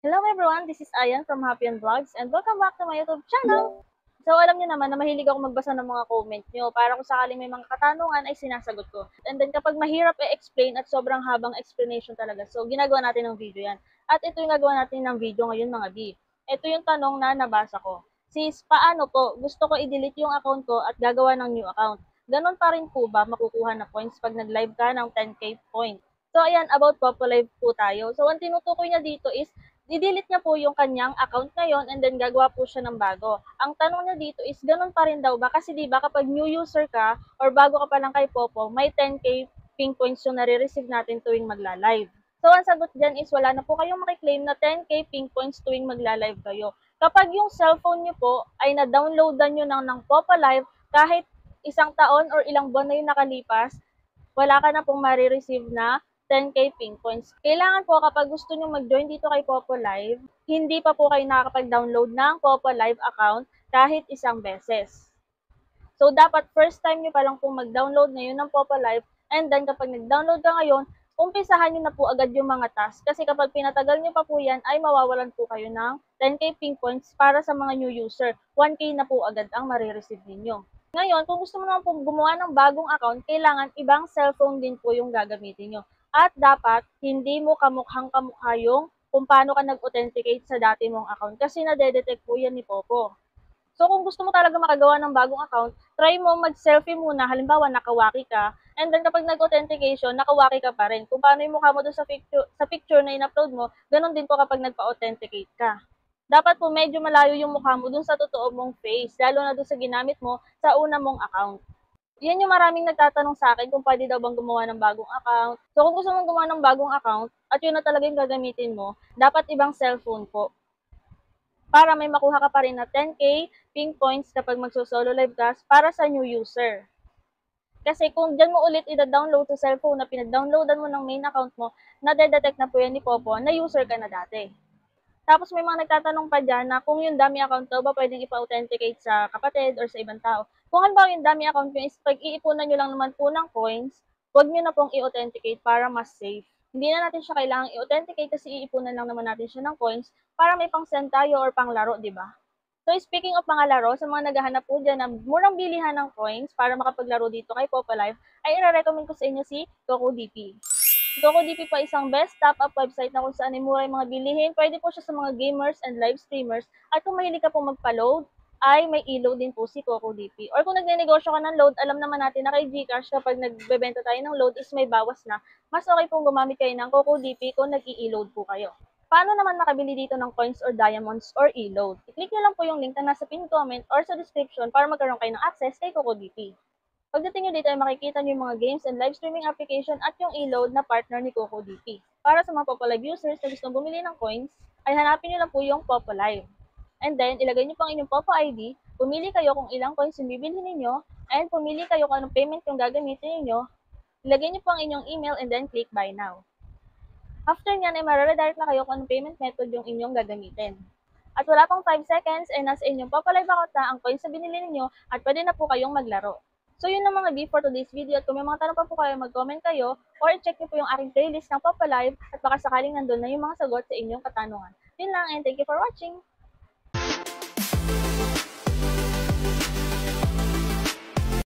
Hello everyone, this is Ayan from Happy and Vlogs and welcome back to my YouTube channel. So alam niyo naman na mahilig ako magbasa ng mga comment niyo para kung sakaling may mga katanungan ay sinasagot ko. And then kapag mahirap i-explain at sobrang habang explanation talaga, so ginagawa natin ng video yan. At ito yung gagawa natin ng video ngayon mga B. Ito yung tanong na nabasa ko. Sis, paano po? Gusto ko i-delete yung account ko at gagawa ng new account. Ganon pa rin po ba makukuha na points pag nag-live ka ng 10k point? So ayan, about Popolive po tayo. So ang tinutukoy niya dito is i-delete niya po yung kanyang account ngayon and then gagawa po siya ng bago. Ang tanong niya dito is ganun pa rin daw ba? Kasi di ba kapag new user ka or bago ka pa lang kay Popo, may 10k ping points yung nare-receive natin tuwing magla-live. So ang sagot dyan is wala na po kayong makiklaim na 10k ping points tuwing magla-live kayo. Kapag yung cellphone niyo po ay na-downloadan nyo ng Popo Live kahit isang taon or ilang buwan na yung nakalipas, wala ka na pong marireceive na 10k ping points. Kailangan po kapag gusto nyo mag-join dito kay Popo Live, hindi pa po kayo nakakapag-download ng Popo Live account kahit isang beses. So, dapat first time nyo pa lang po mag-download ngayon ng Popo Live and then kapag nag-download ka ngayon, umpisahan nyo na po agad yung mga tasks kasi kapag pinatagal nyo pa po yan ay mawawalan po kayo ng 10k ping points para sa mga new user. 1k na po agad ang marireceive ninyo. Ngayon, kung gusto mo naman po gumawa ng bagong account, kailangan ibang cellphone din po yung gagamitin nyo. At dapat, hindi mo kamukhang kamukha yung kung paano ka nag-authenticate sa dati mong account kasi nadedetect po yan ni Popo. So, kung gusto mo talaga makagawa ng bagong account, try mo mag-selfie muna. Halimbawa, nakawaki ka. And then, kapag nag-authentication, nakawaki ka pa rin. Kung paano yung mukha mo doon sa picture na in-upload mo, ganun din po kapag nagpa-authenticate ka. Dapat po medyo malayo yung mukha mo dun sa totoo mong face, lalo na dun sa ginamit mo sa una mong account. Yan yung maraming nagtatanong sa akin kung pwede daw bang gumawa ng bagong account. So kung gusto mong gumawa ng bagong account at yun na talaga yung gagamitin mo, dapat ibang cellphone po. Para may makuha ka pa rin na 10k ping points kapag magso-solo live ka para sa new user. Kasi kung dyan mo ulit i-download sa cellphone na pinag-downloadan mo ng main account mo, nadedetect na po yan ni Popo na user ka na dati. Tapos may mga nagtatanong pa dyan na kung yung dummy account daw ba pwedeng ipa-authenticate sa kapatid or sa ibang tao. Kung halimbawa yung dummy account nyo is pag-iipunan nyo lang naman po ng coins, huwag nyo na pong i-authenticate para mas safe. Hindi na natin siya kailangang i-authenticate kasi iipunan lang naman natin siya ng coins para may pang-send tayo or pang-laro, di ba? So speaking of mga laro, sa mga naghahanap po dyan ng murang bilihan ng coins para makapaglaro dito kay Popa Live, ay i-recommend ko sa inyo si CocoDP. CocoDP po isang best top-up website na kung saan ay mura yung mga bilihin. Pwede po siya sa mga gamers and live streamers. At kung mahilig ka po magpa-load, ay may e-load din po si CocoDP. Or kung nagne-negosyo ka ng load, alam naman natin na kay Gcash kapag nagbebenta tayo ng load is may bawas na. Mas okay pong gumamit kayo ng CocoDP kung nag-i-load po kayo. Paano naman makabili dito ng coins or diamonds or e-load? I-click nyo lang po yung link na nasa pinned comment or sa description para magkaroon kayo ng access kay CocoDP. Pagdating nyo dito ay makikita nyo yung mga games and live streaming application at yung e-load na partner ni CocoDP. Para sa mga Popolive users na gustong bumili ng coins, ay hanapin nyo lang po yung Popolive. And then, ilagay nyo po ang inyong Popo ID, pumili kayo kung ilang coins yung bibilhin ninyo, and pumili kayo kung anong payment yung gagamitin ninyo, ilagay nyo po ang inyong email and then click buy now. After nyan ay mare-redirect na kayo kung anong payment method yung inyong gagamitin. At wala pang 5 seconds ay nasa inyong Popolive account na ang coins na binili ninyo at pwede na po kayong maglaro. So yun ang mga B for today's video at kung may mga tanong pa po kayo, mag-comment kayo or check niyo po yung aking playlist ng Popolive at baka sakaling nandun na yung mga sagot sa inyong katanungan. Yun lang and thank you for watching!